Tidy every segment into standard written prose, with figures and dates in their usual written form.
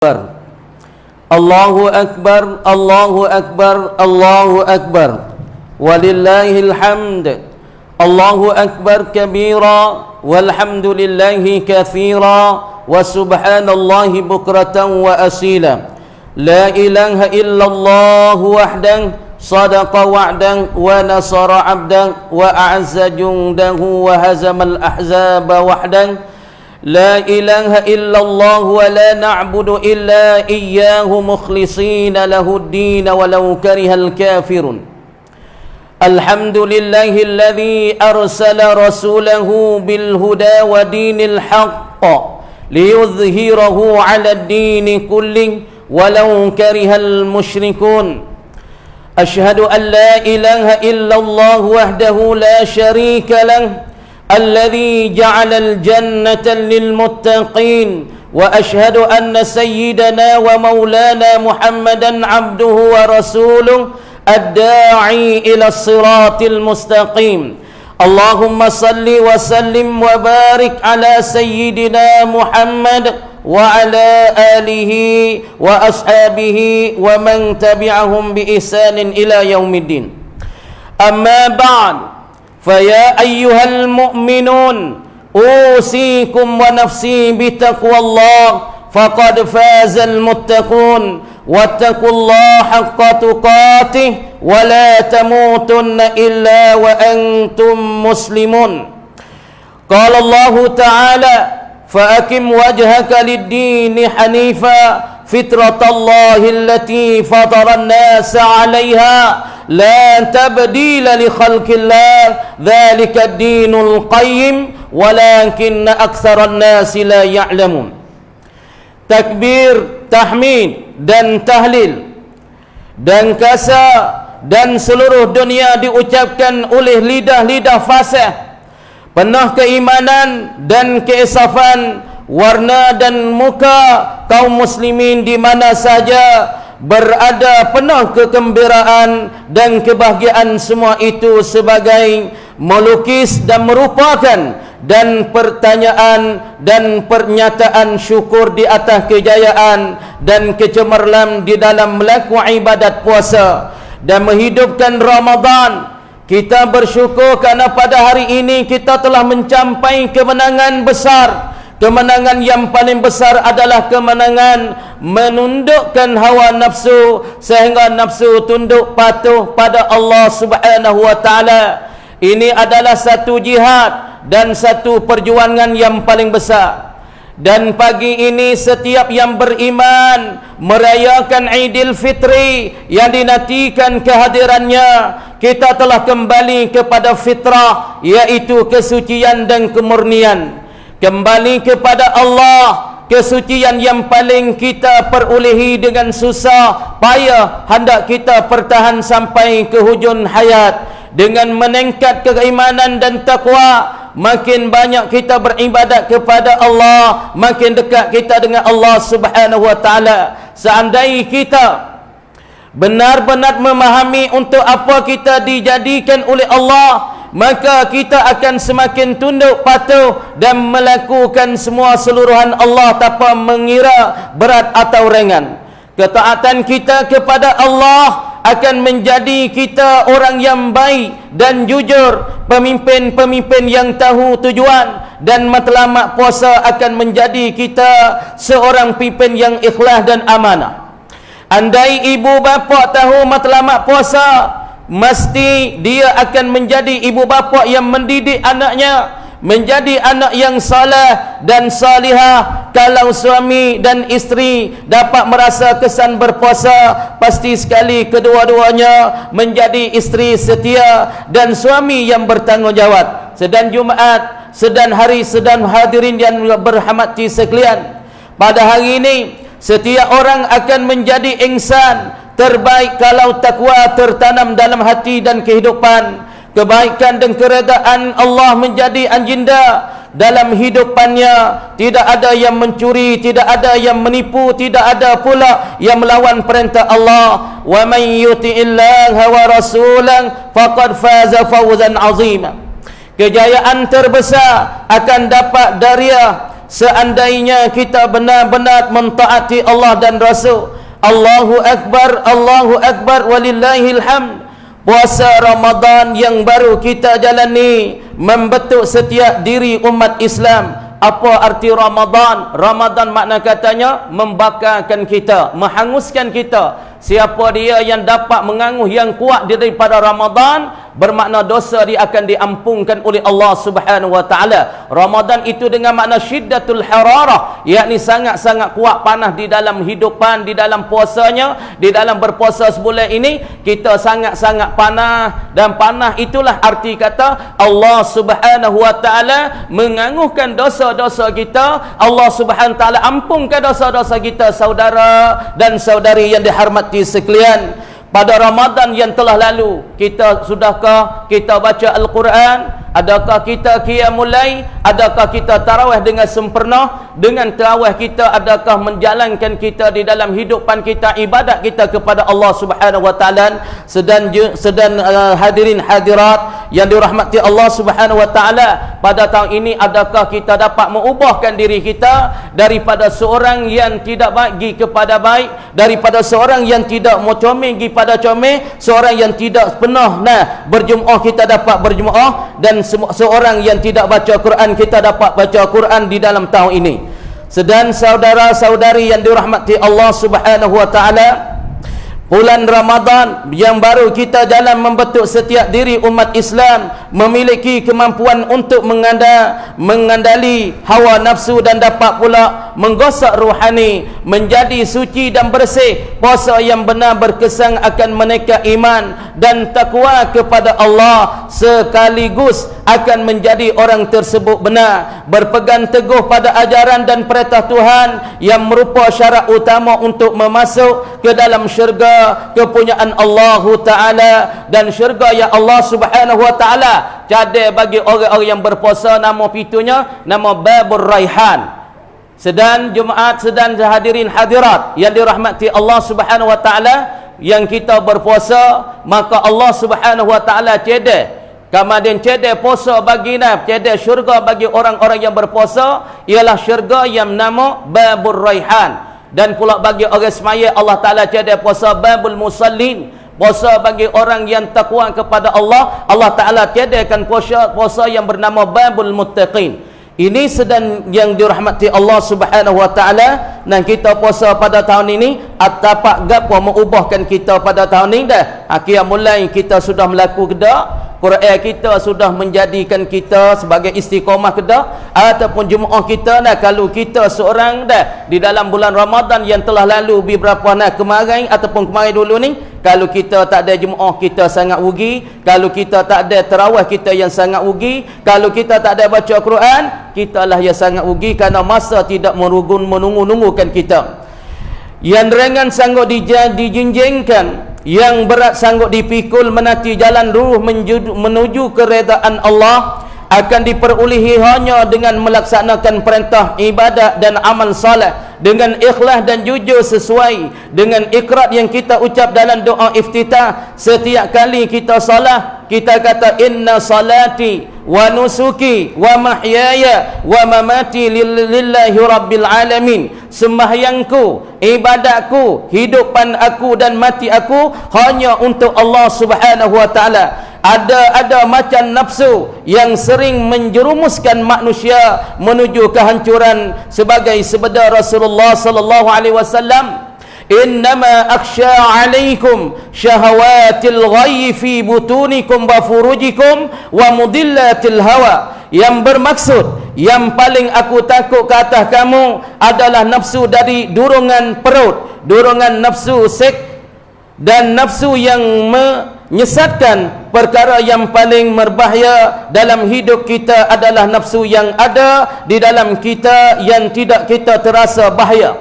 Akbar. Allahu Akbar, Allahu Akbar, Allahu Akbar. Walillahil hamd. Allahu Akbar kabira, walhamdulillahi kathira, wa subhanallahi bukratan wa asila. La ilaha illallah wahdan, sadaqa wa'dan, wa nasara 'abdan, wa a'azza jundahu, wa hazamal ahzaba wahdan. لا إله إلا الله ولا نعبد إلا إياه مخلصين له الدين ولو كره الكافرون. الحمد لله الذي أرسل رسوله بالهدى ودين الحق ليظهره على الدين كله ولو كره المشركون. أشهد أن لا إله إلا الله وحده لا شريك له الذي جعل الجنة للمتقين، وأشهد أن سيدنا ومولانا محمدا عبده ورسوله الداعي إلى الصراط المستقيم. اللهم صل وسلم وبارك على سيدنا محمد وعلى آله وأصحابه ومن تبعهم بإحسان إلى يوم الدين. أما بعد، فيا أيها المؤمنون أوصيكم ونفسي بتقوى الله فقد فاز المتقون. واتقوا الله حق تقاته ولا تموتن إلا وأنتم مسلمون. قال الله تعالى: فأقم وجهك للدين حنيفا فطرة الله التي فطر الناس عليها لا تبديل لخلق الله ذلك الدين القيم ولكن أكثر الناس لا يعلمون. Takbir, tahmid dan tahlil dan kasa dan seluruh dunia diucapkan oleh lidah-lidah fasih penuh keimanan dan keesafan warna dan muka kaum muslimin di mana saja berada, penuh kegembiraan dan kebahagiaan. Semua itu sebagai melukis dan merupakan dan pertanyaan dan pernyataan syukur di atas kejayaan dan kecemerlang di dalam melakukan ibadat puasa dan menghidupkan Ramadan. Kita bersyukur kerana pada hari ini kita telah mencapai kemenangan besar. Kemenangan yang paling besar adalah kemenangan menundukkan hawa nafsu sehingga nafsu tunduk patuh pada Allah Subhanahu wa taala. Ini adalah satu jihad dan satu perjuangan yang paling besar. Dan pagi ini setiap yang beriman merayakan Idul Fitri yang dinantikan kehadirannya. Kita telah kembali kepada fitrah, iaitu kesucian dan kemurnian. Kembali kepada Allah, kesucian yang paling kita perolehi dengan susah payah hendak kita pertahan sampai ke hujung hayat. Dengan meningkat keimanan dan takwa, makin banyak kita beribadat kepada Allah, makin dekat kita dengan Allah Subhanahu wa taala. Seandainya kita benar-benar memahami untuk apa kita dijadikan oleh Allah, maka kita akan semakin tunduk patuh dan melakukan semua seluruhan Allah tanpa mengira berat atau ringan. Ketaatan kita kepada Allah akan menjadi kita orang yang baik dan jujur, pemimpin-pemimpin yang tahu tujuan, dan matlamat puasa akan menjadi kita seorang pimpin yang ikhlas dan amanah. Andai ibu bapa tahu matlamat puasa, mesti dia akan menjadi ibu bapa yang mendidik anaknya menjadi anak yang saleh dan salihah. Kalau suami dan isteri dapat merasa kesan berpuasa, pasti sekali kedua-duanya menjadi isteri setia dan suami yang bertanggungjawab. Sedang Jumaat, sedang hari, sedang hadirin yang berhormati sekalian, pada hari ini setiap orang akan menjadi insan terbaik kalau takwa tertanam dalam hati dan kehidupan. Kebaikan dan keredaan Allah menjadi agenda dalam hidupannya. Tidak ada yang mencuri, tidak ada yang menipu, tidak ada pula yang melawan perintah Allah. Wa may yuti'illaha wa rasulahu faqad faza fawzan 'azima. Kejayaan terbesar akan dapat dari seandainya kita benar-benar mentaati Allah dan Rasul. Allahu Akbar walillahil hamd. Puasa Ramadan yang baru kita jalani membentuk setiap diri umat Islam. Apa arti Ramadan? Ramadan makna katanya membakarkan kita, menghanguskan kita. Siapa dia yang dapat mengangus yang kuat daripada Ramadan, bermakna dosa dia akan diampunkan oleh Allah Subhanahu wa taala. Ramadan itu dengan makna syiddatul hararah, yakni sangat-sangat kuat panas di dalam hidupan, di dalam puasanya, di dalam berpuasa sebulan ini kita sangat-sangat panas, dan panas itulah arti kata Allah Subhanahu wa taala menganguhkan dosa-dosa kita. Allah Subhanahu wa taala ampunkan dosa-dosa kita, saudara dan saudari yang dihormati sekalian. Pada Ramadan yang telah lalu, sudahkah kita baca Al-Quran? Adakah kita qiyamul lail? Adakah kita tarawih dengan sempurna? Dengan tarawih kita, adakah menjalankan kita di dalam hidupan kita, ibadat kita kepada Allah Subhanahu wa taala? Sedang hadirin hadirat yang dirahmati Allah Subhanahu wa taala, pada tahun ini adakah kita dapat mengubahkan diri kita daripada seorang yang tidak baik kepada baik, daripada seorang yang tidak mau comel pada comel, seorang yang tidak pernah berjemaah kita dapat berjemaah, dan seorang yang tidak baca Quran kita dapat baca Quran di dalam tahun ini. Sedang saudara-saudari yang dirahmati Allah Subhanahu wa taala, bulan Ramadan yang baru kita jalan membentuk setiap diri umat Islam memiliki kemampuan untuk mengendali hawa nafsu dan dapat pula menggosok rohani, menjadi suci dan bersih. Puasa yang benar berkesan akan menaikkan iman dan takwa kepada Allah, sekaligus akan menjadi orang tersebut benar berpegang teguh pada ajaran dan perintah Tuhan yang merupakan syarat utama untuk memasuk ke dalam syurga kepunyaan Allah Ta'ala. Dan syurga yang Allah Subhanahu wa taala jadi bagi orang-orang yang berpuasa, nama pitunya nama Babur Raihan. Sedang Jumaat, sedang hadirin hadirat yang dirahmati Allah Subhanahu wa taala, yang kita berpuasa, maka Allah Subhanahu wa taala cedek kemudian cedek puasa baginda, cedek syurga bagi orang-orang yang berpuasa, ialah syurga yang nama Babur Raihan. Dan pula bagi orang semaya, Allah Ta'ala cedek puasa Babul Musallin, puasa bagi orang yang takwa kepada Allah. Allah Ta'ala cedekkan puasa yang bernama Babul Muttaqin. Ini sedang yang dirahmati Allah Subhanahu wa taala. Dan kita puasa pada tahun ini, atapak gapo mengubahkan kita pada tahun ini dah. Qiyamul lail kita sudah melaku kedak, Quran kita sudah menjadikan kita sebagai istiqamah kedak, ataupun jemaah kita kalau kita seorang dah di dalam bulan Ramadan yang telah lalu beberapa kemarin ataupun kemarin dulu ni, kalau kita tak ada jemaah kita sangat rugi, kalau kita tak ada tarawih kita yang sangat rugi, kalau kita tak ada baca Quran kita lah yang sangat rugi, kerana masa tidak menunggu-nunggukan kita. Yang ringan sanggup dijinjingkan, yang berat sanggup dipikul menati jalan ruh menuju keredaan Allah, akan diperolehi hanya dengan melaksanakan perintah ibadat dan amal saleh dengan ikhlas dan jujur sesuai dengan ikrar yang kita ucap dalam doa iftitah. Setiap kali kita salat, kita kata inna salati wa nusuki wa mahyaya wa mamati lillahi rabbil alamin. Sembahyangku, ibadatku, hidupan aku dan mati aku hanya untuk Allah Subhanahu wa taala. Ada macam nafsu yang sering menjerumuskan manusia menuju kehancuran, sebagai sabda Rasulullah sallallahu alaihi wasallam, innama akhsha alaikum syahawatil ghayyi fi butunikum wa furujikum wa mudillatil hawa. Yang bermaksud, yang paling aku takut ke atas kamu adalah nafsu dari dorongan perut, dorongan nafsu seks, dan nafsu yang menyesatkan. Perkara yang paling berbahaya dalam hidup kita adalah nafsu yang ada di dalam kita yang tidak kita terasa bahaya.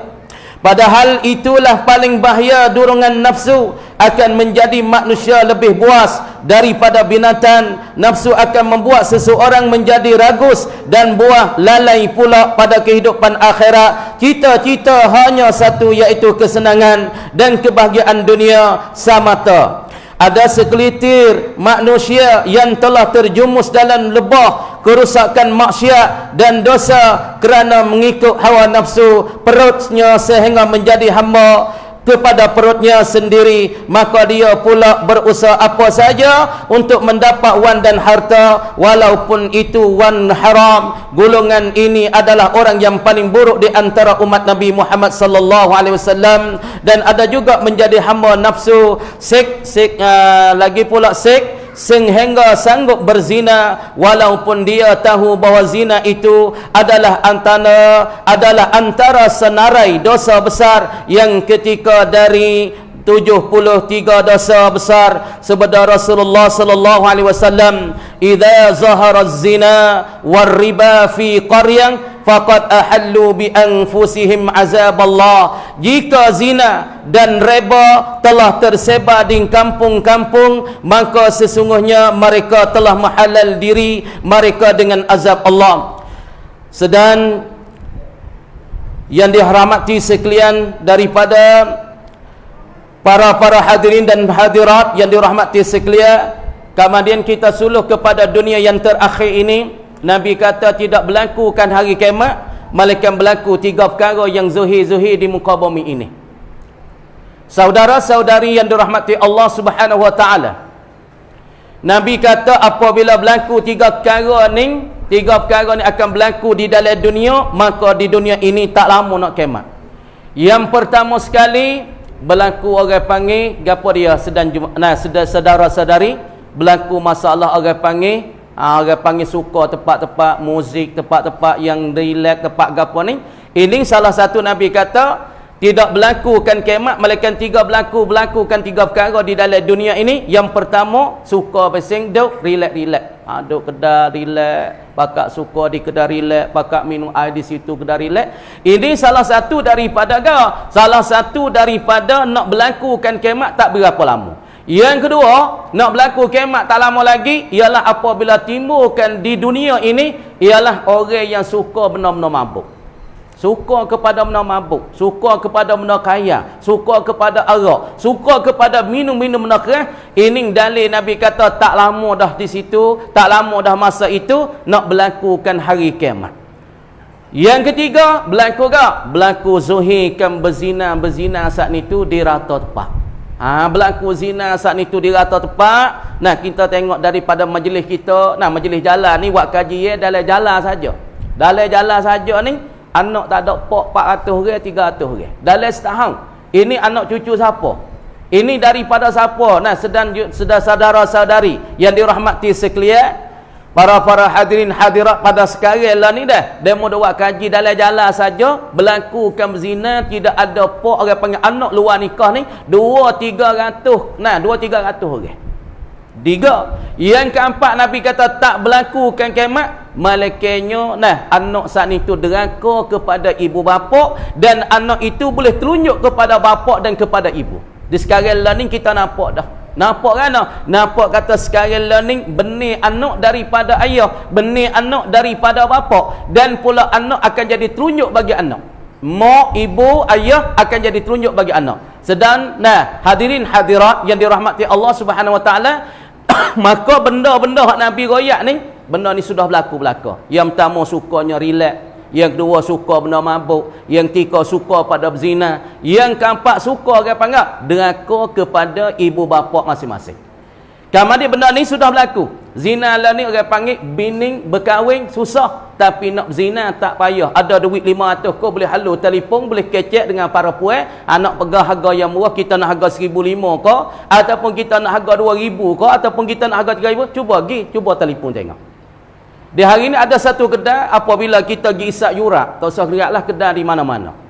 Padahal itulah paling bahaya. Dorongan nafsu akan menjadi manusia lebih buas daripada binatang. Nafsu akan membuat seseorang menjadi ragus dan buah lalai pula pada kehidupan akhirat. Cita-cita hanya satu, iaitu kesenangan dan kebahagiaan dunia semata. Ada sekelitir manusia yang telah terjumus dalam lebah kerusakan maksiat dan dosa kerana mengikut hawa nafsu perutnya sehingga menjadi hamba kepada perutnya sendiri, maka dia pula berusaha apa saja untuk mendapat wan dan harta walaupun itu wan haram. Golongan ini adalah orang yang paling buruk di antara umat Nabi Muhammad sallallahu alaihi wasallam. Dan ada juga menjadi hamba nafsu lagi pula sehingga sanggup berzina walaupun dia tahu bahawa zina itu adalah antara senarai dosa besar yang ketika dari 73 dosa besar. Sabda Rasulullah sallallahu alaihi wasallam, "Idza zahara az-zina war-riba fi qaryah faqad ahallu bi anfusihim azab Allah." Jika zina dan riba telah tersebar di kampung-kampung, maka sesungguhnya mereka telah menghalal diri mereka dengan azab Allah. Sedang yang dirahmati sekalian daripada para hadirin dan hadirat yang dirahmati sekalian, kemudian kita suluh kepada dunia yang terakhir ini. Nabi kata tidak berlakukan hari kiamat, melainkan berlaku 3 perkara yang zuhir-zuhir di muka bumi ini. Saudara-saudari yang dirahmati Allah Subhanahu wa taala, Nabi kata apabila berlaku 3 perkara ni akan berlaku di dalam dunia, maka di dunia ini tak lama nak kiamat. Yang pertama sekali berlaku orang panggil gapo dia saudara-saudari, berlaku masalah orang panggil suka tempat-tempat muzik, tempat-tempat yang relax, tempat gapo ni. Ini salah satu Nabi kata tidak berlakukan kiamat, melainkan berlakukan 3 perkara di dalam dunia ini. Yang pertama, suka pasing duk relax. Duk kedai relax, pakak suka di kedai relax, pakak minum air di situ kedai relax. Ini salah satu daripada nak berlakukan kiamat tak berapa lama. Yang kedua, nak berlaku kiamat tak lama lagi ialah apabila timbulkan di dunia ini ialah orang yang suka benar-benar mabuk. Suka kepada benda mabuk, suka kepada benda kaya, suka kepada arak, suka kepada minum-minum benda keras. Ini dalil Nabi kata tak lama dah di situ, tak lama dah masa itu nak berlakukan hari kiamat. Yang ketiga, berlaku zuhirkan berzina saat itu di rata tempat. Berlaku zina saat itu di rata tempat. Nah, kita tengok daripada majlis kita, majlis jalan ni buat kaji dalam jalan saja. Dalam jalan saja ni anak tak ada 400 orang, 300 orang dalam setahun. Ini anak cucu siapa? Ini daripada siapa? Nah, sedang saudara-saudari yang dirahmati sekalian, para hadirin hadirat pada sekarang lah ni dah demo buat kaji dalam jalan saja berlakukan berzina, tidak ada orang panggil anak luar nikah ni 200-300 orang. 3. Yang keempat, Nabi kata tak berlakukan kiamat, malaikatnya anak saat itu deraka kepada ibu bapa, dan anak itu boleh telunjuk kepada bapa dan kepada ibu. Di sekarang lah ni kita nampak dah. Nampak kan? Nampak kata sekarang learning benih anak daripada ayah, benih anak daripada bapa, dan pula anak akan jadi telunjuk bagi anak. Mak, ibu, ayah akan jadi telunjuk bagi anak. Sedang hadirin hadirat yang dirahmati Allah Subhanahu wa taala, maka benda-benda hak Nabi royak ni, benda ni sudah berlaku. Yang pertama sukanya relax, yang kedua suka benda mabuk, yang ketiga suka pada berzina, yang keempat suka orang panggil deraka kepada ibu bapa masing-masing. Kemudian benda ni sudah berlaku. Zina lah ni orang panggil bining berkahwin susah, tapi nak berzina tak payah. Ada duit 500 kau boleh halu telefon, boleh kecek dengan para puan, anak pegang harga yang murah, kita nak harga 1,500 kau, ataupun kita nak harga 2,000 kau, ataupun kita nak harga 3,000, cuba telefon tengok. Di hari ini ada satu kedai, apabila kita pergi isap yurak, tak usah lihatlah kedai di mana-mana.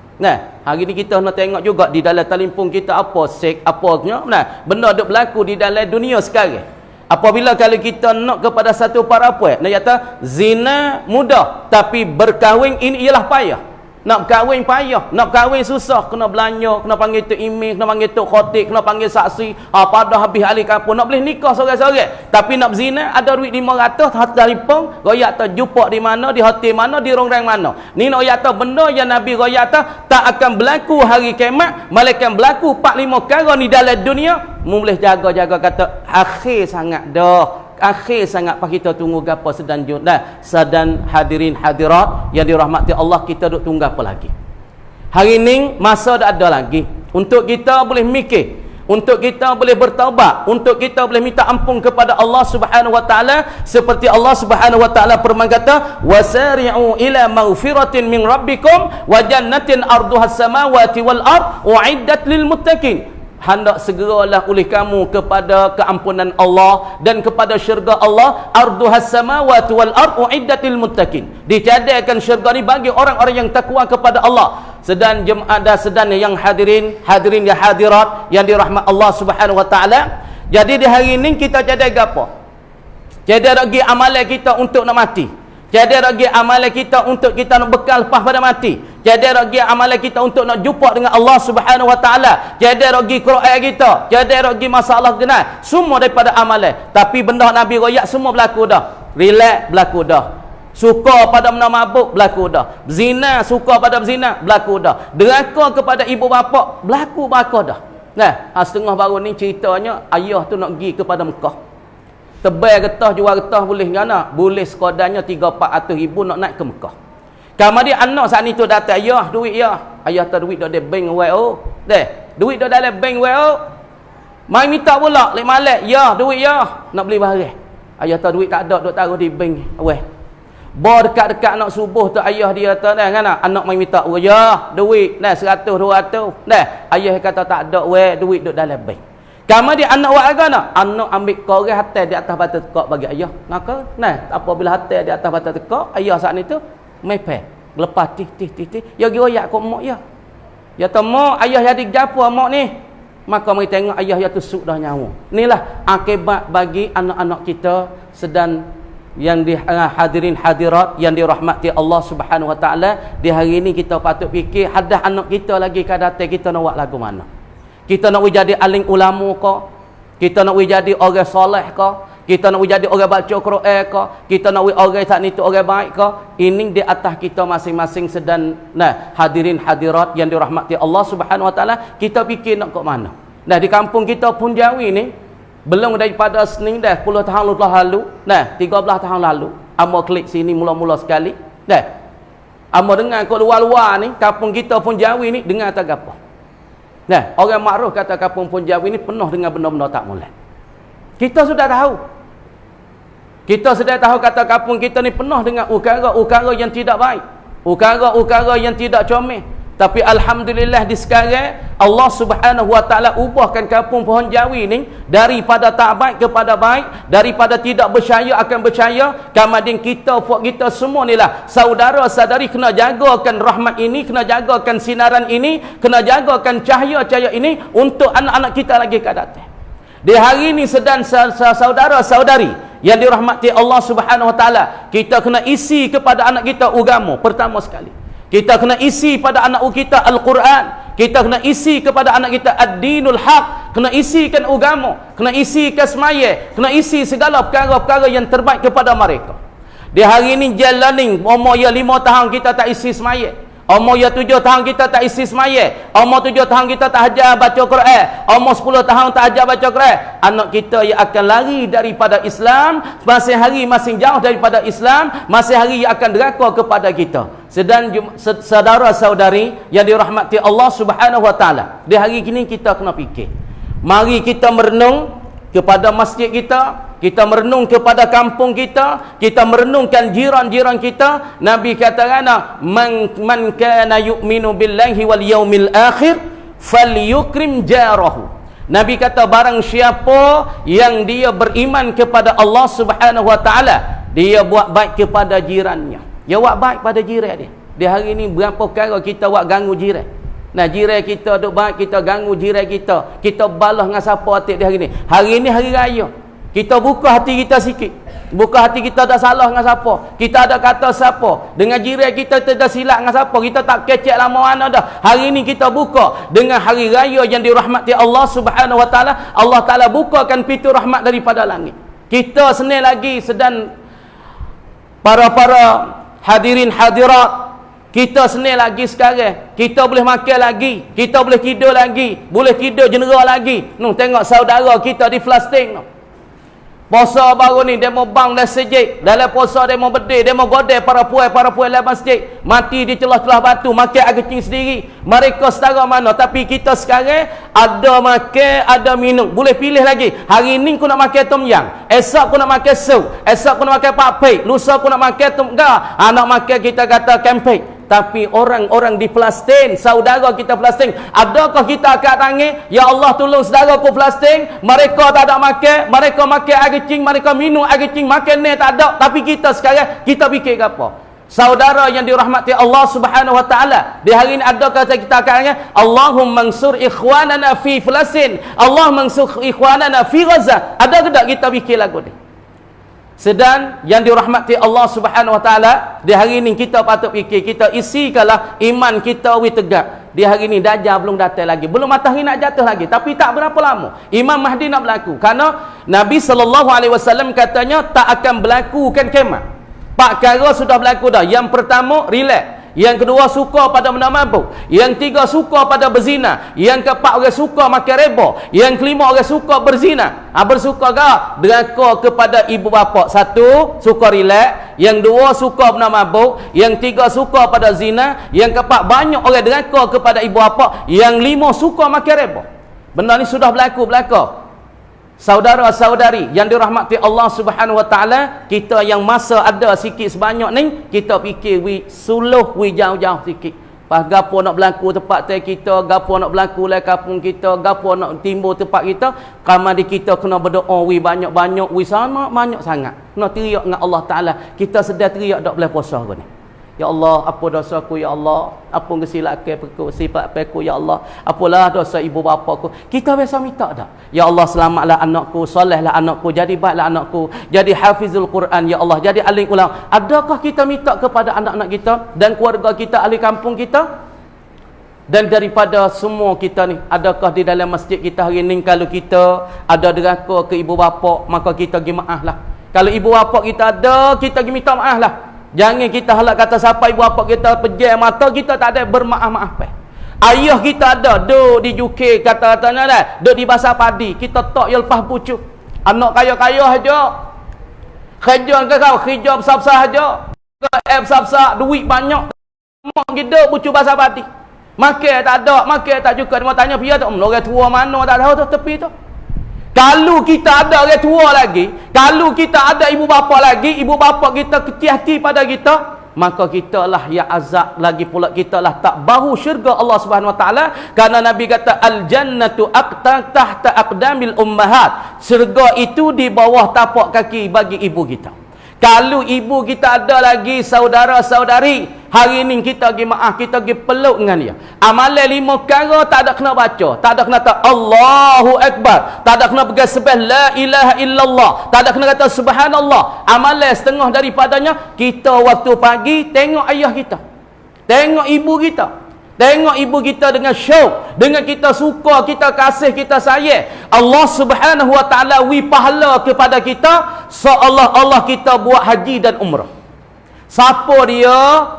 Hari ni kita nak tengok juga di dalam telefon kita apa seks, apanya. Benda duk berlaku di dalam dunia sekarang. Apabila kalau kita nak kepada satu para puan, nak kata zina mudah, tapi berkahwin ini ialah payah. Nak berkahwin payah, nak berkahwin susah, kena belanja, kena panggil tok imam, kena panggil tok khatib, kena panggil saksi, pada habis ahli kampung nak boleh nikah seorang-seorang. Tapi nak berzina ada duit 500, hat telefon, royak tak jumpa di mana, di hotel mana, di rongrang mana. Ni nak royak tak benda yang Nabi royak tak akan berlaku hari kiamat, malaikat berlaku 4-5 perkara ni dalam dunia. Mu boleh jaga-jaga kata akhir sangat dah. akhir sangat pas kita tunggu gapo sedang hadirin hadirat yang dirahmati Allah, kita duk tunggu apa lagi? Hari ini masa dah ada lagi untuk kita boleh mikir, untuk kita boleh bertaubat, untuk kita boleh minta ampun kepada Allah Subhanahu wa taala, seperti Allah Subhanahu wa taala firman kata, wasari'u ila maghfiratin min rabbikum wa jannatin arduhas samawati wal ard uiddat lil muttaqin. Hendak segeralah oleh kamu kepada keampunan Allah dan kepada syurga Allah, arduhas samawati wal ard uiddat lil muttaqin. Dicadangkan syurga ni bagi orang-orang yang takwa kepada Allah. Sedang jemaah dan sedang yang hadirin ya hadirat yang dirahmat Allah Subhanahu wa taala. Jadi di hari ini kita cadang apa? Cadang lagi amalan kita untuk nak mati. Cadang lagi amalan kita untuk kita nak bekal lepas pada mati. Cadang lagi amalan kita untuk nak jumpa dengan Allah Subhanahu wa taala. Cadang lagi Quran kita, cadang lagi masalah kenal. Semua daripada amalan. Tapi benda Nabi royak semua berlaku dah. Relax berlaku dah. Suka pada benda mabuk berlaku dah. Zina, suka pada zina berlaku dah. Deraka kepada ibu bapa berlaku dah. Nah, setengah baru ni ceritanya ayah tu nak pergi kepada Mekah. Tebal getah, jual getah boleh mana? Boleh sekadarnya 3-400 ribu nak naik ke Mekah. Kemudian anak saat ni tu datang, ayah duit ya. Ayah tak duit dah ada bank WO. Deh, duit dah dalam bank WO. Mai minta pula lek malak, ya duit ya nak beli barang. Ayah tak duit tak ada, duk taruh di bank. Weh. Ba dekat-dekat nak subuh tu ayah dia kata dah kan anak mai minta, ya duit nah 100 200. Dah, ayah kata tak ada weh, duit duk dalam bank. Kamu dia anak buat apa nak? Anak ambil korang hatai di atas batu tekak bagi ayah. Maka, nah, apabila hatai di atas batu tekak, ayah saat ni tu, mepeh. Lepas tih. Ya giroyak kau mak ya. Ya temu ayah jadi gapo mak ni. Maka mari tengok ayah ya tusuk dah nyawa. Inilah akibat bagi anak-anak kita sedang yang di hadirin hadirat yang dirahmati Allah Subhanahu wa taala. Di hari ini kita patut fikir hadah anak kita lagi ke datang kita nak buat lagu mana. Kita nak jadi alim ulama ke? Kita nak jadi orang soleh ke? Kita nak jadi orang baca Quran ke? Kita nak orang saat ni tu orang baik ke? Ini di atas kita masing-masing sedang hadirin hadirat yang dirahmati Allah Subhanahu wa taala. Kita fikir nak ke mana? Nah, di kampung kita Punjawi ni belum daripada Senin dah 10 tahun lalu. Nah, 13 tahun lalu. Amo klik sini mula-mula sekali. Dah. Amo dengar kat luar-luar ni kampung kita Punjawi ni dengar tak apa. Nah, orang makruf kata kampung Punjabi ni penuh dengan benda-benda tak molek. Kita sudah tahu. Kita sudah tahu kata kampung kita ni penuh dengan ukara-ukara yang tidak baik. Ukara-ukara yang tidak comel. Tapi alhamdulillah di sekarang Allah Subhanahu wa taala ubahkan kampung Punjabi ni daripada tak baik kepada baik, daripada tidak percaya akan percaya. Kemudian kita semua ni lah saudara-saudari kena jagakan rahmat ini, kena jagakan sinaran ini, kena jagakan cahaya-cahaya ini untuk anak-anak kita lagi ke datang. Di hari ini sedang saudara-saudari yang dirahmati Allah Subhanahu wa taala, kita kena isi kepada anak kita agama pertama sekali. Kita kena isi pada anak kita Al-Quran. Kita kena isi kepada anak kita Ad-Dinul Haq. Kena isikan agama. Kena isikan semaya. Kena isi segala perkara-perkara yang terbaik kepada mereka. Di hari ini jalanin umur ya 5 tahun kita tak isi semaya. Umur ya 7 tahun kita tak isi semaya. Umur 7 tahun kita tak ajar baca Quran. Umur 10 tahun tak ajar baca Quran. Anak kita yang akan lari daripada Islam, masing hari masing jauh daripada Islam, masing hari yang akan deraka kepada kita. Sedang saudara-saudari yang dirahmati Allah Subhanahu wa taala. Di hari ini kita kena fikir. Mari kita merenung kepada masjid kita merenung kepada kampung kita merenungkan jiran-jiran kita. Nabi katakan, man kana yu'minu billahi wal yaumil akhir falyukrim jarahu. Nabi kata barang siapa yang dia beriman kepada Allah Subhanahu wa taala, dia buat baik kepada jirannya. Dia buat baik pada jiran dia. Di hari ini berapa perkara kita buat ganggu jiran. Nah, jiran kita duk baik, kita ganggu jiran kita. Kita balas dengan siapa hati di hari ini. Hari ini hari raya. Kita buka hati kita sikit. Buka hati kita tak salah dengan siapa. Kita ada kata siapa. Dengan jiran kita tidak silap dengan siapa. Kita tak kecek lama mana dah. Hari ini kita buka dengan hari raya yang dirahmati Allah Subhanahu wa taala. Allah taala bukakan pintu rahmat daripada langit. Kita senang lagi sedang para hadirin hadirat. Kita senang lagi sekarang. Kita boleh makan lagi. Kita boleh tidur lagi. Boleh tidur jenera lagi. Tengok saudara kita di Palestin. Puasa baru ni demo bang dan sejik. Dalam puasa demo bedil, demo godeh para puai dalam masjid. Mati di celah-celah batu, makan air kecing sendiri. Mereka setara mana, tapi kita sekarang ada makan, ada minum. Boleh pilih lagi. Hari ni aku nak makan tom yam, esok aku nak makan sup, esok aku nak makan pakpei, lusa aku nak makan tom ga. Nak makan kita kata kempek. Tapi orang-orang di Palestin, saudara kita Palestin, adakah kita angkat tangan, ya Allah tolong saudaraku Palestin, mereka tak ada makan, mereka makan air kecing, mereka minum air kecing, makan ni tak ada. Tapi kita sekarang, kita fikir apa? Saudara yang dirahmati Allah Subhanahu wa taala, di hari ini adakah kita angkat tangan, Allahumma mansur ikhwanana fi Palestin, Allah mansur ikhwanana fi Gaza. Ada ke tak kita fikir lagu ni? Sedang yang dirahmati Allah Subhanahu wa taala, di hari ini kita patut fikir, kita isikanlah iman kita tegak. Di hari ini Dajjal belum datang lagi, belum matahari nak jatuh lagi, tapi tak berapa lama Imam Mahdi nak berlaku. Kerana Nabi SAW katanya tak akan berlakukan kiamat. 4 perkara sudah berlaku dah. Yang pertama, relax. Yang kedua, suka pada benda mabuk. Yang tiga, suka pada berzina. Yang keempat, orang suka makan riba. Yang kelima, orang suka berzina. Bersuka ke? Deraka kepada ibu bapa. 1, suka relax. Yang 2, suka benda mabuk. Yang 3, suka pada zina. Yang keempat, banyak orang deraka kepada ibu bapa. Yang 5, suka makan riba. Benda ni sudah berlaku. Saudara-saudari yang dirahmati Allah Subhanahu wa taala, kita yang masa ada sikit sebanyak ni, kita fikir suluh jauh-jauh sikit. Pas gapo nak berlaku tempat kita, gapo nak berlaku dalam kampung kita, gapo nak timbul tempat kita, kamari kita kena berdoa banyak-banyak, sama banyak sangat. Kena teriak dengan Allah Taala. Kita sedar teriak dak boleh puasa ni. Ya Allah, apa dosaku ya Allah? Apa kesilapanku, sifatku ya Allah? Apalah dosa ibu bapaku? Kita biasa minta dak. Ya Allah, selamatlah anakku, solehlah anakku, jadi baiklah anakku, jadi hafizul Quran ya Allah, jadi alim ulama. Adakah kita minta kepada anak-anak kita dan keluarga kita, ahli kampung kita? Dan daripada semua kita ni, adakah di dalam masjid kita hari ni kalau kita ada deraka ke ibu bapa, maka kita pergi maaf lah. Kalau ibu bapa kita ada, kita pergi minta maaf lah. Jangan kita halak kata siapa ibu bapa kita pejam mata, kita tak ada bermaaf-maaf. Ayah kita ada duduk di UK, kata-katanya dah duduk di basah padi, kita tak yang lepas pucuk. Anak kaya-kaya aja, kerja ke kau, kerja besar-besar aja, besar-besar, duit banyak, mak kita pucuk basah padi, makan tak ada, makan tak cukup. Dia mau tanya pia tak, orang tua mana tak tahu tu tepi tu. Kalau kita ada orang tua lagi, kalau kita ada ibu bapa lagi, ibu bapa kita kecil hati pada kita, maka kita lah yang azab lagi pula, kita lah tak bahu syurga Allah Subhanahu wa taala. Karena Nabi kata al jannatu tahta aqdamil ummahat, syurga itu di bawah tapak kaki bagi ibu kita. Kalau ibu kita ada lagi saudara-saudari, hari ini kita pergi maaf, kita pergi peluk dengan dia. Amalan 5 perkara tak ada kena baca, tak ada kena kata Allahu Akbar, tak ada kena bergasbah la ilaha illallah, tak ada kena kata subhanallah. Amalan setengah daripadanya, kita waktu pagi tengok ayah kita, tengok ibu kita, tengok ibu kita dengan syauq, dengan kita suka, kita kasih, kita sayang. Allah Subhanahu wa taala pahala kepada kita seolah Allah kita buat haji dan umrah. Siapa dia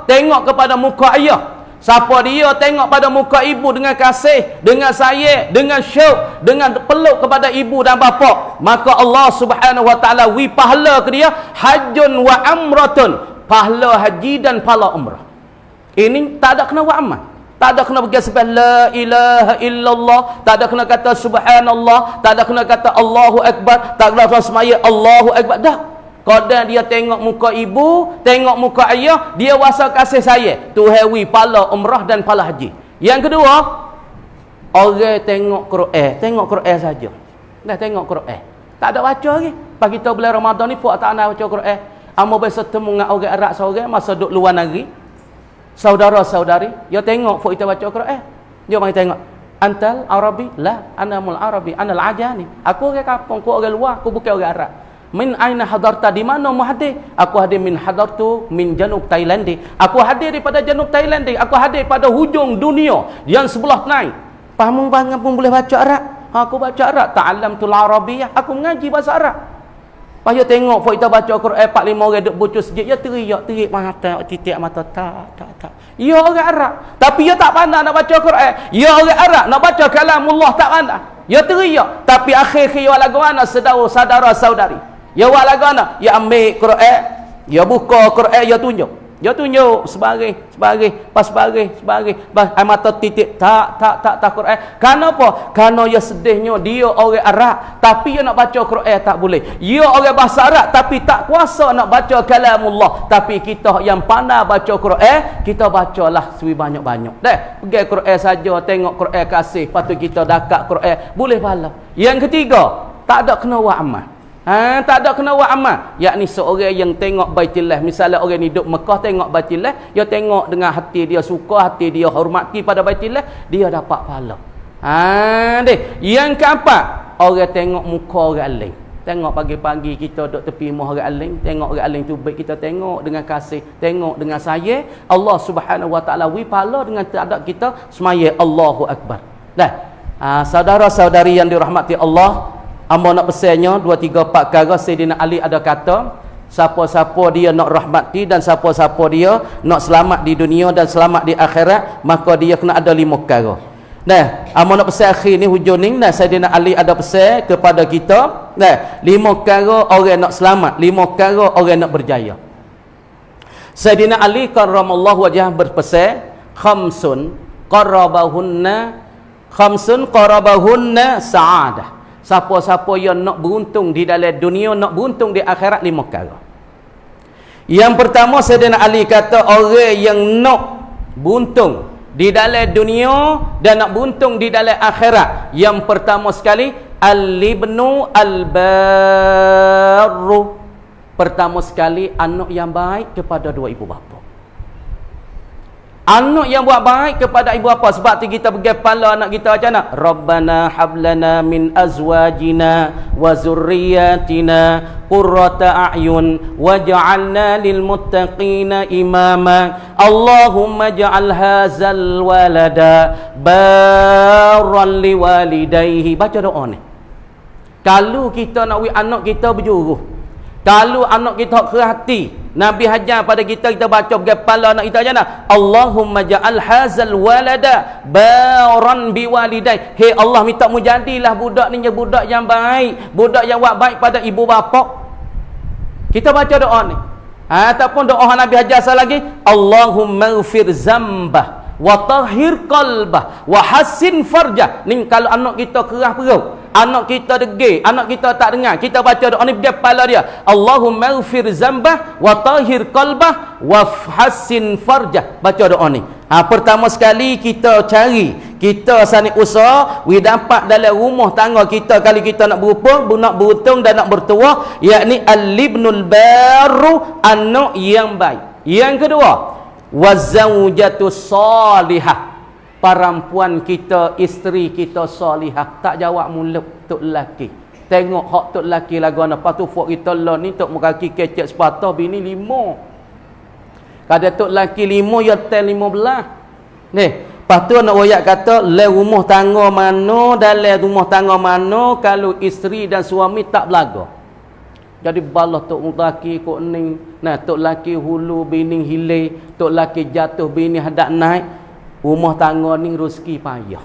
tengok kepada muka ayah, siapa dia tengok pada muka ibu dengan kasih, dengan sayang, dengan syauq, dengan peluk kepada ibu dan bapa, maka Allah Subhanahu wa taala pahala ke dia hajjun wa amratun, pahala haji dan pahala umrah. Ini tak ada kena buat amal. Tak ada kena bergasbah la ilaha illallah, tak ada kena kata subhanallah, tak ada kena kata Allahu Akbar, tak ada kena semaya Allahu Akbar. Dah. Kadang dia tengok muka ibu, tengok muka ayah, dia rasa kasih sayang. Tu hewi pala umrah dan pala haji. Yang kedua, orang tengok Quran saja. Dah tengok Quran. Tak ada baca lagi. Pagi kita bulan Ramadan ni puak tak nak baca Quran. Amo biasa temu dengan orang Arab seorang masa duduk luar negeri. Saudara-saudari, dia tengok fuk kita baca Quran. Dia mari tengok, antal Arabi? La, anamul Arabi, anal ajani. Aku orang kampung, aku orang luar, aku bukan orang Arab. Min aina hadarta, di mana mu hadir? Aku hadir min hadartu min janub Thailand. Aku hadir daripada janub Thailand. Aku hadir pada hujung dunia yang sebelah naik. Pahamu bangang pun boleh baca Arab? Aku baca Arab, ta'allamtul Arabiyah. Aku mengaji bahasa Arab. Payah tengok kita baca Quran 4-5 orang duk bocor sejid, dia teriak mata, titik mata, tak. Ya orang Arab, tapi dia tak pandai nak baca Quran. Ya orang Arab nak baca kalamullah tak pandai. Dia teriak, tapi akhir-akhir lagu mana saudara-saudari. Ya buat lagu nak, ya ambil Quran, ya buka Quran, ya tunjuk. Dia tunjuk sebagai ai mata titik tak Quran. Kenapa? Karena dia sedihnya dia orang Arab tapi dia nak baca Quran tak boleh. Dia orang bahasa Arab tapi tak kuasa nak baca kalamullah. Tapi kita yang pandai baca Quran, kita bacalah sebanyak-banyak. Dah, pergi Quran saja, tengok Quran kasih, patut kita dekat Quran, boleh pahala. Yang ketiga, tak ada kena buat amal. Tak ada kena buat amal, yakni seorang yang tengok Baitillah, misalnya orang ni duduk Mekah tengok Baitillah, dia tengok dengan hati dia suka, hati dia hormati pada Baitillah, dia dapat pahala. Yang keempat, orang tengok muka orang lain. Tengok pagi-pagi kita duduk tepi rumah orang lain, tengok orang lain tu baik, kita tengok dengan kasih, tengok dengan sayang, Allah Subhanahu wa taala wi pahala dengan terhadap kita semaya Allahu Akbar. Saudara-saudari yang dirahmati Allah, amba nak pesannya 2 3 4 perkara. Sayyidina Ali ada kata, siapa-siapa dia nak rahmati dan siapa-siapa dia nak selamat di dunia dan selamat di akhirat, maka dia kena ada 5 perkara. Amba nak pesan akhir ni hujung ni, Sayyidina Ali ada pesan kepada kita, 5 perkara orang nak selamat, 5 perkara orang nak berjaya. Sayyidina Ali karramallahu wajhah berpesan, khamsun qarabahunna sa'adah. Siapa-siapa yang nak beruntung di dalam dunia, nak beruntung di akhirat, 5 perkara. Yang pertama, Sayyidina Ali kata, orang yang nak beruntung di dalam dunia dan nak beruntung di dalam akhirat, yang pertama sekali, al-ibnu al-barru. Pertama sekali, anak yang baik kepada dua ibu bapa. Anak yang buat baik kepada ibu bapa. Sebab tu kita pergi kepala anak kita macam mana? Rabbana hablana min azwajina wa zurriyatina qurrata a'yun waj'alna lil muttaqina imama. Allahumma ja'al hadzal walada barran liwalidayhi. Baca doa ni. Kalau kita nak anak kita berjuruh, kalau anak kita kerhati, Nabi hajar pada kita baca kepala anak kita macam mana? Allahumma ja'al hazal walada baran biwalidai. Hey Allah, minta mu jadilah budak ni budak yang baik, budak yang buat baik pada ibu bapa. Kita baca doa ni. Ataupun doa Nabi hajar lagi, Allahumma ighfir zambah wa tahhir qalbah wa hassin farjah. Ni kalau anak kita kerah perut, anak kita degil, anak kita tak dengar, kita baca doa ni pergi kepala dia, Allahumma ighfir zambah wa tahhir qalbah wa hassin farjah. Baca doa ni. Pertama sekali kita cari, kita sani usaha we dapat dalam rumah tangga kita, kalau kita nak beruntung dan nak bertuah, yakni al-ibnul barru, anak yang baik. Yang kedua, wazaujatus salihah, perempuan kita, isteri kita salihah. Tak jawab mulut tok lelaki. Tengok hak tok lelaki lagu ana, lepas tu fok kita lah ni tok muka kaki kecek sepatah, bini 5. Kada tok lelaki 5 ya tel 15. Lepas tu nak royak kata, le rumah tangga mana, dalam rumah tangga mana kalau isteri dan suami tak belaga. Jadi balah tok lelaki kok ni, tok lelaki hulu bini hilir, tok lelaki jatuh bini hadap naik, rumah tangga ni rezeki payah.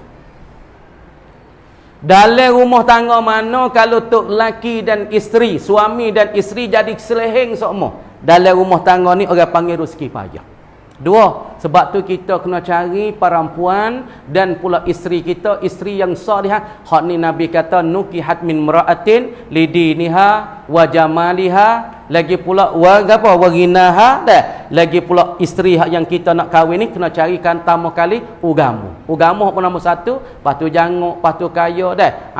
Dalam rumah tangga mana kalau tok lelaki dan isteri, suami dan isteri jadi seleheng semua, dalam rumah tangga ni orang panggil rezeki payah. 2, sebab tu kita kena cari perempuan dan pula isteri kita, isteri yang salihah. Hak ni Nabi kata, nukihat min mra'atin lidiniha wa jamaliha, lagi pula wa ghinaha, lagi pula isteri yang kita nak kahwin ni kena carikan pertama kali ugamu. Ugamu pun nombor 1, lepas tu janguk, lepas tu kaya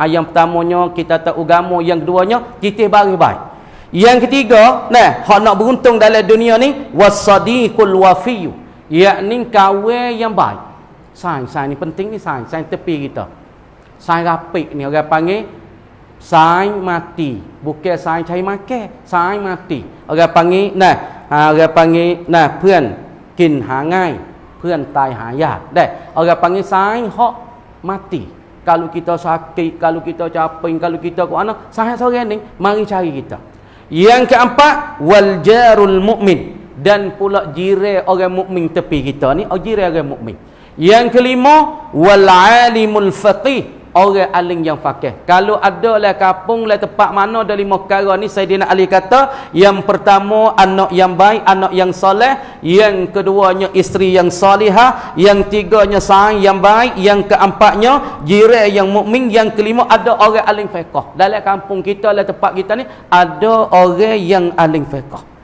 Yang pertamanya kita tak ugamu, yang keduanya titih baik-baik. Yang ketiga, hak nak beruntung dalam dunia ni, wasadiqul wafiyu, yakni kawan yang baik. Saing ni penting ni, saing tepi kita. Saing rapik ni orang panggil saing mati, bukan saing cari makan, saing mati. Orang panggil orang panggilเพื่อนกินหาง่ายเพื่อนตายหายาก. Orang panggil saing hak mati. Kalau kita sakit, kalau kita capek, kalau kita ke mana, saing seorang ni mari cari kita. Yang keempat, wal jarul mukmin, dan pula jiran orang mukmin tepi kita ni, jiran orang mukmin. Yang kelima, wal alimul faqih, orang alim yang faqih. Kalau ada lah kampung lah tempat mana ada 5 perkara ni, Saidina Ali kata, yang pertama anak yang baik, anak yang soleh, yang keduanya isteri yang salihah, yang tiganya saing yang baik, yang keempatnya jiran yang mukmin, yang kelima ada orang alim fiqh. Dalam kampung kita lah tempat kita ni ada orang yang alim fiqh.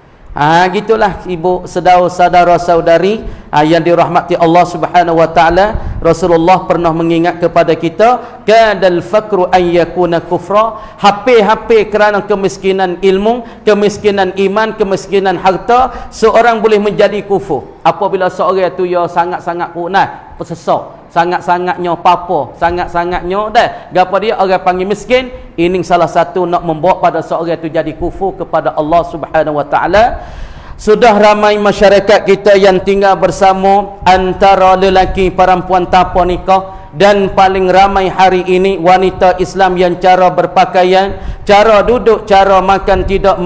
Gitulah ibu saudara saudari yang dirahmati Allah Subhanahu wa taala. Rasulullah pernah mengingat kepada kita, kadal fakru an yakuna kufra, hampir kerana kemiskinan ilmu, kemiskinan iman, kemiskinan harta, seorang boleh menjadi kufur apabila seorang itu ya sangat-sangat punah, pesesok, sangat-sangatnya papa, sangat-sangatnya dah gapo dia orang panggil miskin. Ini salah satu nak membawa pada seorang itu jadi kufur kepada Allah Subhanahu wa taala. Sudah ramai masyarakat kita yang tinggal bersama antara lelaki perempuan tanpa nikah, dan paling ramai hari ini wanita Islam yang cara berpakaian, cara duduk, cara makan tidak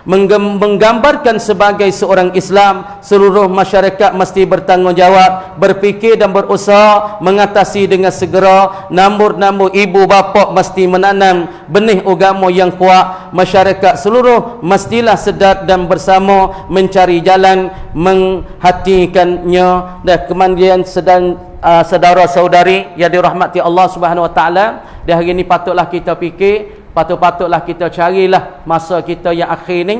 menggambarkan sebagai seorang Islam. Seluruh masyarakat mesti bertanggungjawab, berfikir dan berusaha mengatasi dengan segera. Namun ibu bapa mesti menanam benih agama yang kuat. Masyarakat seluruh mestilah sedar dan bersama mencari jalan menghatikannya. Dan kemudian sedang saudara saudari yang dirahmati Allah Subhanahu wa taala, di hari ini patutlah kita fikir, patutlah kita carilah masa kita yang akhir ni.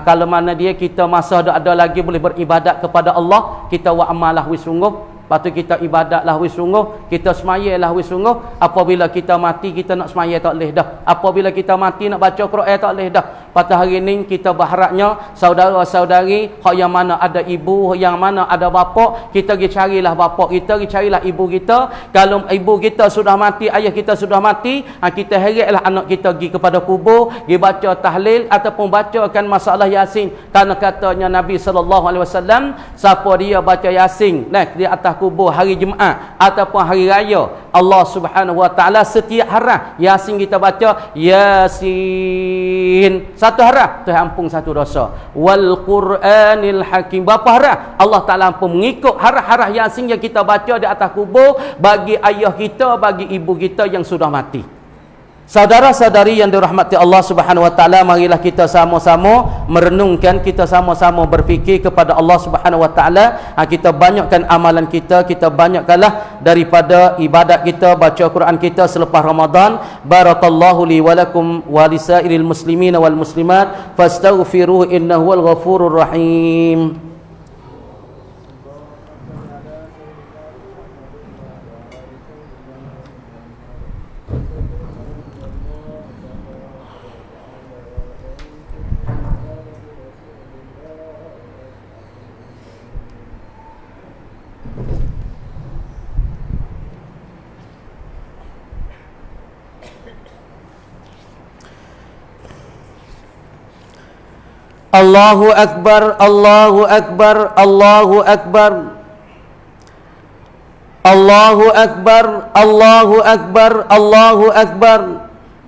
Kalau mana dia kita masa ada lagi boleh beribadat kepada Allah, kita wa amalah wi sungguh. Patut kita ibadatlah wi sungguh, kita semayalah wi sungguh. Apabila kita mati kita nak semaya tak boleh dah. Apabila kita mati nak baca Quran tak boleh dah. Pada hari ni kita berharapnya saudara-saudari hak yang mana ada ibu, yang mana ada bapa, kita pergi carilah bapa kita, pergi carilah ibu kita. Kalau ibu kita sudah mati, ayah kita sudah mati, kita heratlah anak kita pergi kepada kubur, pergi baca tahlil ataupun bacakan masalah Yasin. Karena katanya Nabi SAW, siapa dia baca Yasin di atas kubur hari Jumaat ataupun hari raya, Allah Subhanahu wa taala setiap harah Yasin kita baca Yasin satu harah, Tuhan ampun satu dosa. Wal Quranil Hakim, berapa harah Allah Taala ampun mengikut harah-harah Yasin yang kita baca di atas kubur bagi ayah kita, bagi ibu kita yang sudah mati. Saudara-saudari yang dirahmati Allah Subhanahu wa taala, marilah kita sama-sama merenungkan, kita sama-sama berfikir kepada Allah Subhanahu wa taala. Kita banyakkan amalan kita banyakkanlah daripada ibadat kita, baca Quran kita selepas Ramadan. Barakallahu li wa lakum wa lisairil muslimin wal muslimat fastaghfiruhu innahu wal ghafurur rahim. Allahu Akbar, Allahu Akbar, Allahu Akbar, Allahu Akbar, Allahu Akbar, Allahu Akbar,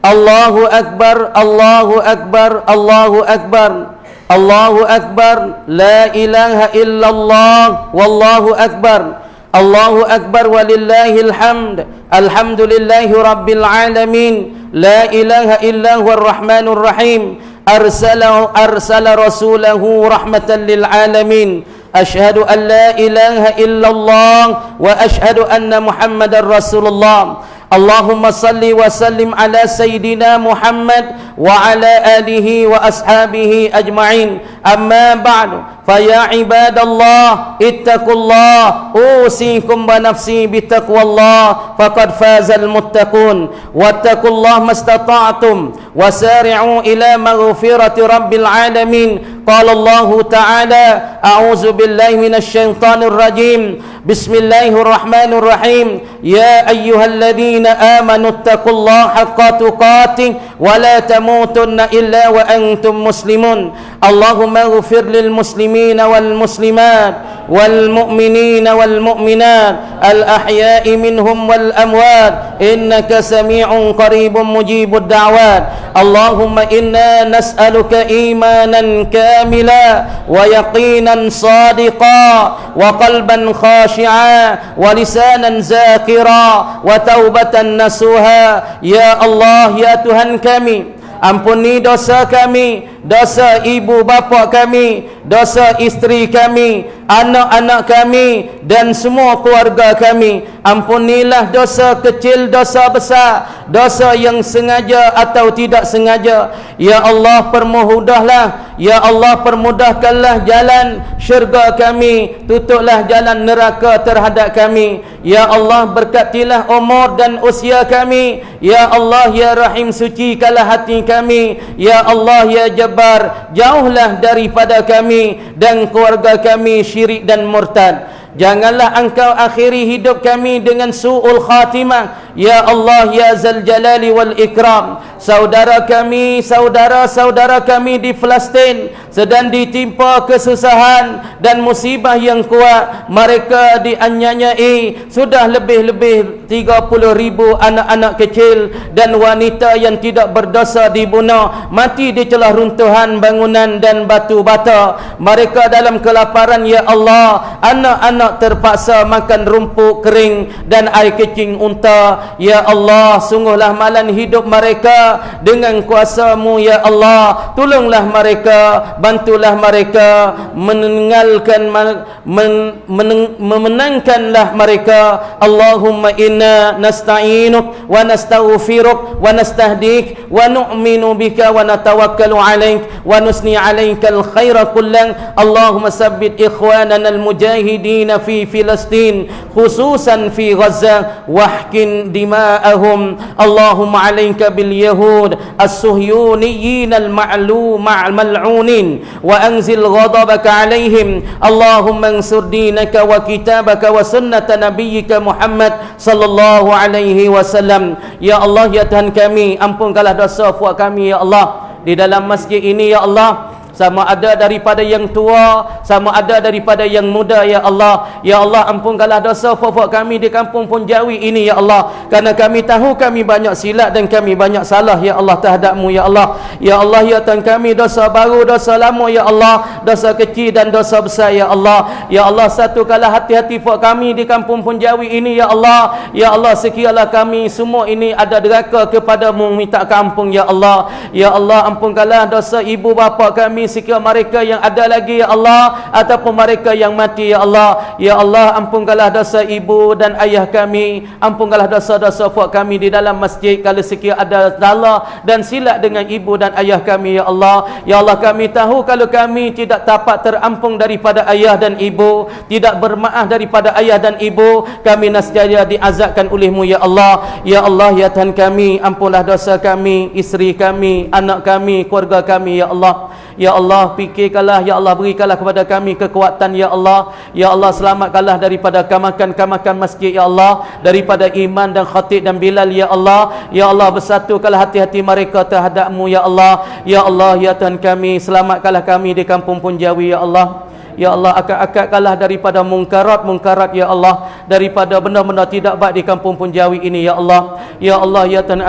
Allahu Akbar, Allahu Akbar, Allahu Akbar, Allahu Akbar, la ilaha illallah, wallahu akbar, Allahu Akbar walillahil hamd, alhamdulillahi rabbil alamin, la ilaha illa huwar rahmanur rahim. أرسل رسوله رحمة للعالمين أشهد أن لا إله إلا الله وأشهد أن محمد رسول الله اللهم صل وسلم على سيدنا محمد وعلى آله وأصحابه أجمعين أما بعد فيا عباد الله اتقوا الله أوصيكم ونفسي بتقوى الله فقد فاز المتقون واتقوا الله ما استطعتم وسارعوا إلى مغفرة رب العالمين قال الله تعالى أعوذ بالله من الشيطان الرجيم بسم الله الرحمن الرحيم يا أيها الذين آمنوا اتقوا الله حق تقاته ولا تموتن إلا وأنتم مسلمون اللهم اغفر للمسلمين والمسلمات والمؤمنين والمؤمنات الأحياء منهم والأموات إنك سميع قريب مجيب الدعوات اللهم إنا نسألك إيمانا كاملا كاملا ويقينا صادقا وقلبا خاشعا ولسانا ذاكرا وتوبة نصوحا. Ya Allah, ya Tuhan kami, ampuni dosa kami, dosa ibu bapa kami, dosa isteri kami, anak-anak kami dan semua keluarga kami. Ampunilah dosa kecil, dosa besar, dosa yang sengaja atau tidak sengaja. Ya Allah, permudahlah, ya Allah, permudahkanlah jalan syurga kami, tutuplah jalan neraka terhadap kami. Ya Allah, berkatilah umur dan usia kami. Ya Allah, ya Rahim, sucikanlah hati kami. Ya Allah, ya Jabbar, jauhlah daripada kami dan keluarga kami syirik dan murtad. Janganlah engkau akhiri hidup kami dengan su'ul khatimah. Ya Allah, ya Zal Jalali wal Ikram. Saudara kami, saudara-saudara kami di Palestin sedang ditimpa kesusahan dan musibah yang kuat. Mereka dianyanyai. Sudah lebih-lebih 30,000 anak-anak kecil dan wanita yang tidak berdosa dibunuh, mati di celah runtuhan bangunan dan batu bata. Mereka dalam kelaparan, ya Allah. Anak-anak terpaksa makan rumput kering dan air kecing unta. Ya Allah, sungguhlah malan hidup mereka dengan kuasa-Mu, ya Allah. Tolonglah mereka, bantulah mereka, memenangkanlah mereka. Allahumma inna nasta'inuk wa nastaghfiruk wa nastahdik wa nu'minu bika wa natawakkalu alaik wa nusni alaikal khaira kullan. Allahumma sabbit ikhwanana al-mujahidin fi Filastin, khususan fi Gaza, wahkin dima'ahum. Allahumma alaika bil yahud as-suhyuniyin al-mal'unin wa anzil ghadabaka alaihim. Allahumma ansur dinaka wa kitabaka wa sunnata nabiyyika Muhammad sallallahu alaihi wasallam. Ya Allah, ya Tuhan kami, ampunkanlah dosa puak kami, ya Allah, di dalam masjid ini, ya Allah. Sama ada daripada yang tua, sama ada daripada yang muda, ya Allah. Ya Allah, ampunkanlah dosa puak kami di kampung Punjawi ini, ya Allah. Karena kami tahu kami banyak silap dan kami banyak salah, ya Allah, terhadap-Mu, ya Allah. Ya Allah, ya Tuhan kami, dosa baru, dosa lama, ya Allah, dosa kecil dan dosa besar, ya Allah. Ya Allah, satukanlah hati-hati puak kami di kampung Punjawi ini, ya Allah. Ya Allah, sekiranya kami semua ini ada deraka kepada-Mu, minta kampung, ya Allah. Ya Allah, ampunkanlah dosa ibu bapa kami, sekiranya mereka yang ada lagi, ya Allah, ataupun mereka yang mati, ya Allah. Ya Allah, ampunkanlah dosa ibu dan ayah kami, ampunkanlah dosa-dosa puak kami di dalam masjid kalau sekiranya ada salah dan silap dengan ibu dan ayah kami, ya Allah. Ya Allah, kami tahu kalau kami tidak dapat terampung daripada ayah dan ibu, tidak bermaaf daripada ayah dan ibu, kami nasjaya diazabkan oleh-Mu, ya Allah. Ya Allah, ya Tuhan kami, ampunlah dosa kami, isteri kami, anak kami, keluarga kami, ya Allah. Ya Allah, fikirkanlah, ya Allah, berikanlah kepada kami kekuatan, ya Allah. Ya Allah, selamatkanlah daripada kamakan-kamakan masjid, ya Allah, daripada Iman dan Khatib dan Bilal, ya Allah. Ya Allah, bersatukanlah hati-hati mereka terhadap-Mu, ya Allah. Ya Allah, ya Tuhan kami, selamatkanlah kami di kampung Punjawi, ya Allah. Ya Allah, akad-akadkanlah daripada mungkarat, ya Allah, daripada benda-benda tidak baik di kampung Punjawi ini, ya Allah. Ya Allah, ya Tuhan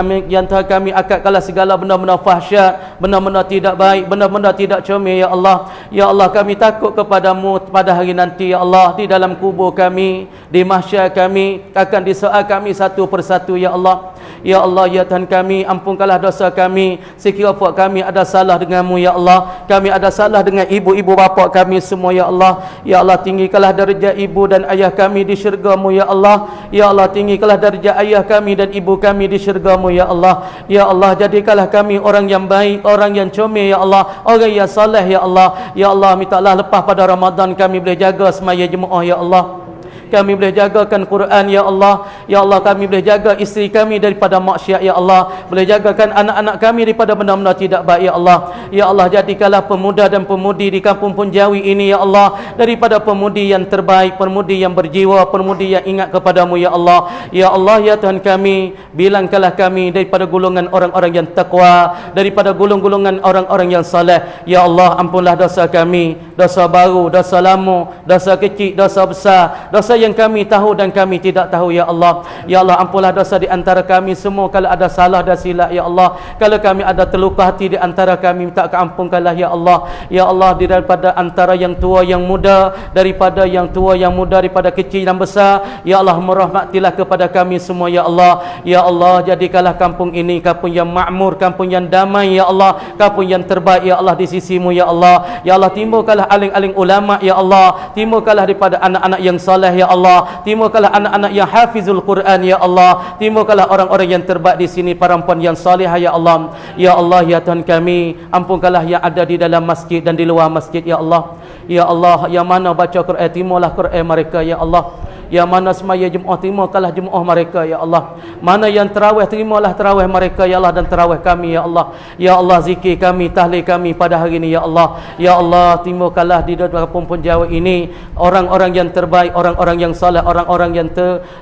kami, akadkanlah segala benda-benda fahsyat, benda-benda tidak baik, benda-benda tidak comel, ya Allah. Ya Allah, kami takut kepada-Mu pada hari nanti, ya Allah, di dalam kubur kami, di mahsyar kami, akan disoal kami satu persatu, ya Allah. Ya Allah, ya Tuhan kami, ampunkanlah dosa kami, sekiranya puak kami ada salah dengan-Mu, ya Allah. Kami ada salah dengan ibu-ibu bapa kami semua, ya Allah. Ya Allah, tinggikanlah darjat ibu dan ayah kami di syurga-Mu, ya Allah. Ya Allah, tinggikanlah darjat ayah kami dan ibu kami di syurga-Mu, ya Allah. Ya Allah, jadikanlah kami orang yang baik, orang yang comel, ya Allah, orang yang soleh, ya Allah. Ya Allah, mintalah lepas pada Ramadan kami boleh jaga semaya jemaah, ya Allah. Kami boleh jagakan Quran, ya Allah. Ya Allah, kami boleh jaga isteri kami daripada maksiat, ya Allah. Boleh jagakan anak-anak kami daripada benda-benda tidak baik, ya Allah. Ya Allah, jadikanlah pemuda dan pemudi di kampung Punjawi ini, ya Allah, daripada pemudi yang terbaik, pemudi yang berjiwa, pemudi yang ingat kepada-Mu, ya Allah. Ya Allah, ya Tuhan kami, bilangkanlah kami daripada golongan orang-orang yang takwa, daripada golongan orang-orang yang saleh. Ya Allah, ampunlah dosa kami, dosa baru, dosa lama, dosa kecil, dosa besar, dosa yang kami tahu dan kami tidak tahu ya Allah. Ya Allah, ampunlah dosa di antara kami semua. Kalau ada salah dan silap ya Allah, kalau kami ada terluka hati di antara kami, minta keampunkanlah ya Allah. Ya Allah, daripada antara yang tua yang muda, daripada yang tua yang muda, daripada kecil dan besar, ya Allah, merahmatilah kepada kami semua ya Allah. Ya Allah, jadikanlah kampung ini kampung yang makmur, kampung yang damai ya Allah, kampung yang terbaik ya Allah di sisimu ya Allah. Ya Allah, timbulkanlah aling-aling ulama ya Allah, timbulkanlah daripada anak-anak yang soleh ya Allah, timbulkanlah anak-anak yang hafizul Quran ya Allah, timbulkanlah orang-orang yang terbaik di sini, perempuan yang salihah ya Allah. Ya Allah, ya Tuhan kami, ampunkanlah yang ada di dalam masjid dan di luar masjid ya Allah. Ya Allah, yang mana baca Quran, timulah Quran mereka ya Allah. Yang mana semaya Jumaat, terimakanlah Jumaat mereka ya Allah. Mana yang tarawih, terimalah tarawih mereka ya Allah, dan tarawih kami ya Allah. Ya Allah, zikir kami, tahlil kami pada hari ini ya Allah. Ya Allah, timbulkanlah di kampung Jawa ini orang-orang yang terbaik, orang-orang yang saleh, orang-orang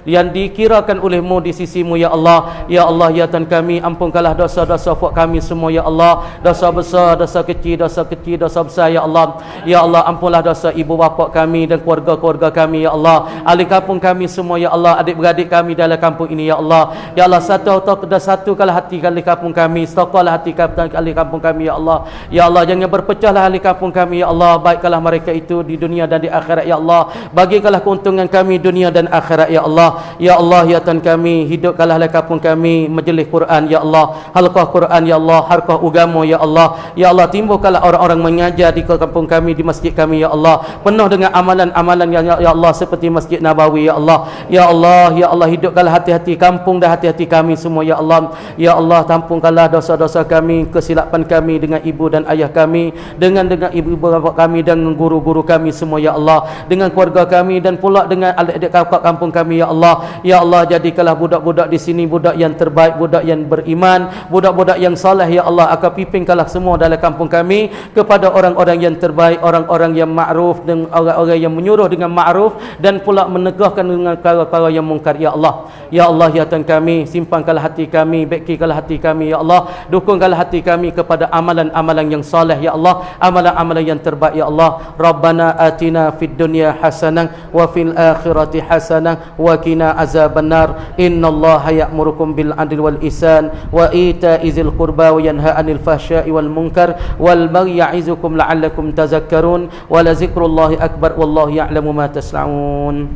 yang dikirakan olehmu di sisimu ya Allah. Ya Allah, ya Tuhan kami, ampunkanlah dosa-dosa kami semua ya Allah. Dosa besar, dosa kecil, dosa kecil, dosa besar ya Allah. Ya Allah, ampunlah dosa ibu bapa kami dan keluarga-keluarga kami ya Allah. Ahli kampung kami semua ya Allah, adik-beradik kami dalam kampung ini ya Allah. Ya Allah, satukanlah hati ahli kampung kami, satukanlah hati ahli kampung kami ya Allah. Ya Allah, jangan berpecahlah ahli kampung kami ya Allah. Baikkanlah mereka itu di dunia dan di akhirat ya Allah. Bagikanlah keuntungan kami dunia dan akhirat ya Allah. Ya Allah, ya Tuhan kami, hidupkanlah ahli kampung kami majlis Quran ya Allah, halqah Quran ya Allah, halqah agama ya Allah. Ya Allah, timbulkanlah orang-orang mengajar di kampung kami, di masjid kami ya Allah, penuh dengan amalan-amalan ya Allah, seperti Masjid Nabawi ya Allah. Ya Allah, ya Allah, hidupkanlah hati-hati kampung dan hati-hati kami semua ya Allah. Ya Allah, tampunkanlah dosa-dosa kami, kesilapan kami dengan ibu dan ayah kami, dengan ibu bapa kami dan guru-guru kami semua ya Allah, dengan keluarga kami dan pula dengan adik-adik kakak kampung kami ya Allah. Ya Allah, jadikanlah budak-budak di sini budak yang terbaik, budak yang beriman, budak-budak yang saleh ya Allah. Akan pimpinkanlah semua dalam kampung kami kepada orang-orang yang terbaik, orang-orang yang ma'ruf, dan orang-orang yang menyuruh dengan ma'ruf dan pula menegahkan dengan perkara-perkara yang mungkar ya Allah. Ya Allah, ya Tuhan kami, simpankanlah hati kami, baikkanlah hati kami ya Allah, dukungkanlah hati kami kepada amalan-amalan yang saleh ya Allah, amalan-amalan yang terbaik ya Allah. Rabbana atina fid dunya hasanah wa fil akhirati hasanah wa qina azabannar. Innallaha ya'murukum bil adli wal ihsan wa ita'izil qurba wa yanha 'anil fahsya'i wal munkar wal baghi ya'izukum la'allakum tazakkarun. Wa la zikrullahi akbar wallahu ya'lamu ma tasna'un.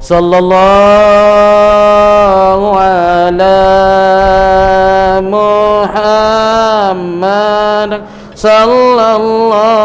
Sallallahu ala Muhammad sallallahu